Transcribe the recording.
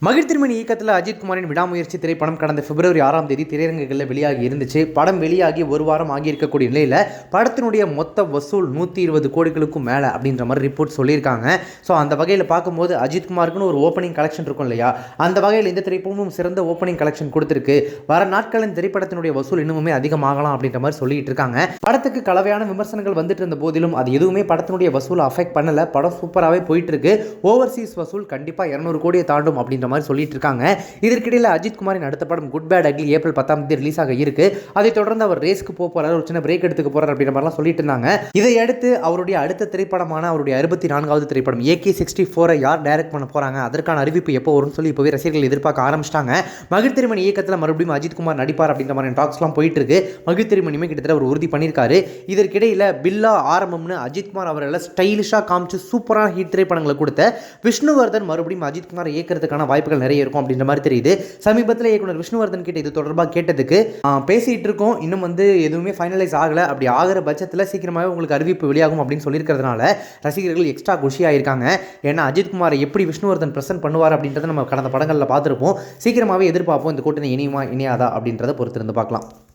மகிழ் திருமணி இயக்கத்தில் அஜித் குமாரின் விடாமுயற்சி திரைப்படம் கடந்த பிப்ரவரி 6ஆம் தேதி திரையரங்குகளில் வெளியாகி இருந்துச்சு. படம் வெளியாகி ஒரு வாரம் ஆகியிருக்கக்கூடிய நிலையில் படத்தினுடைய மொத்த வசூல் 120 கோடிகளுக்கும் மேலே அப்படின்ற மாதிரி ரிப்போர்ட் சொல்லியிருக்காங்க. ஸோ அந்த வகையில் பார்க்கும்போது அஜித் குமாருக்குன்னு ஒரு ஓப்பனிங் கலெக்ஷன் இருக்கும் இல்லையா, அந்த வகையில் இந்த திரைப்படமும் சிறந்த ஓப்பனிங் கலெக்ஷன் கொடுத்துருக்கு. வர நாட்களின் திரைப்படத்தினுடைய வசூல் இன்னுமே அதிகமாகலாம் அப்படின்ற மாதிரி சொல்லிட்டு இருக்காங்க. படத்துக்கு கலவையான விமர்சனங்கள் வந்துட்டு இருந்த போதிலும் அது எதுவுமே படத்தினுடைய வசூல் அஃபெக்ட் பண்ணல. படம் சூப்பராகவே போயிட்டு இருக்கு. ஓவர்சீஸ் வசூல் கண்டிப்பாக 200 கோடியை தாண்டும் அப்படின்ற மாதிரி சொல்லிட்டு இருக்காங்க. இதற்கிடையில் அஜித் குமாரின் அடுத்த படம் குட் பேட் அக்லி ஏப்ரல் 10ஆம் தேதி ரிலீஸ் ஆக இருக்கு. அதை தொடர்ந்து அவர் ரேஸ்க்கு போறாரு, ஒரு சின்ன பிரேக் எடுத்துக்க போறாரு அப்படின்ற மாதிரிலாம் சொல்லிட்டு இருந்தாங்க. இதையடுத்து அவருடைய அடுத்த திரைப்படமான அவருடைய 64வது திரைப்படம் AK-64 யார் டைரக்ட் பண்ண போறாங்க, அதற்கான அறிவிப்பு எப்போ வரும்னு சொல்லி இப்போவே ரசிகர்கள் எதிர்பார்க்க ஆரம்பிச்சிட்டாங்க. மகிழ் திருமணி இயக்கத்தில் மறுபடியும் அஜித் குமார் நடிப்பார் அப்படின்ற மாதிரி டாக்ஸ்லாம் போயிட்டு இருக்கு. மகிழ் திருமணியுமே கிட்டத்தட்ட அவர் உறுதி பண்ணியிருக்காரு. இதற்கிடையில் பில்லா ஆரம்பம்னு அஜித் குமார் அவர்களை ஸ்டைலிஷா காமிச்சு சூப்பரான ஹிட் திரைப்படங்களை கொடுத்த விஷ்ணுவர்தன் மறுபடியும் அஜித் குமார் இயக்கிறதுக்கான வாய்ப்புகள் நிறைய இருக்கும் அப்படின்ற மாதிரி தெரியுது. சமீபத்தில் இயக்குனர் விஷ்ணுவர்தன் கிட்ட இது தொடர்பாக கேட்டதுக்கு பேசிட்டு இருக்கோம், இன்னும் எதுவுமே ஃபைனலைஸ் ஆகல, அப்படி ஆகிற பட்சத்தில் சீக்கிரமாகவே உங்களுக்கு அறிவிப்பு வெளியாகும் அப்படின்னு சொல்லியிருக்கிறதுனால ரசிகர்கள் எக்ஸ்ட்ரா குஷியாக இருக்காங்க. ஏன்னா அஜித் குமாரை எப்படி விஷ்ணுவர்தன் பிரசன்ட் பண்ணுவார் அப்படின்றத நம்ம கடந்த படங்களில் பார்த்துருப்போம். சீக்கிரமாகவே எதிர்பார்ப்போம். இந்த கூட்டணி இனியுமா இனியாதா அப்படின்றத பொறுத்திருந்து பார்க்கலாம்.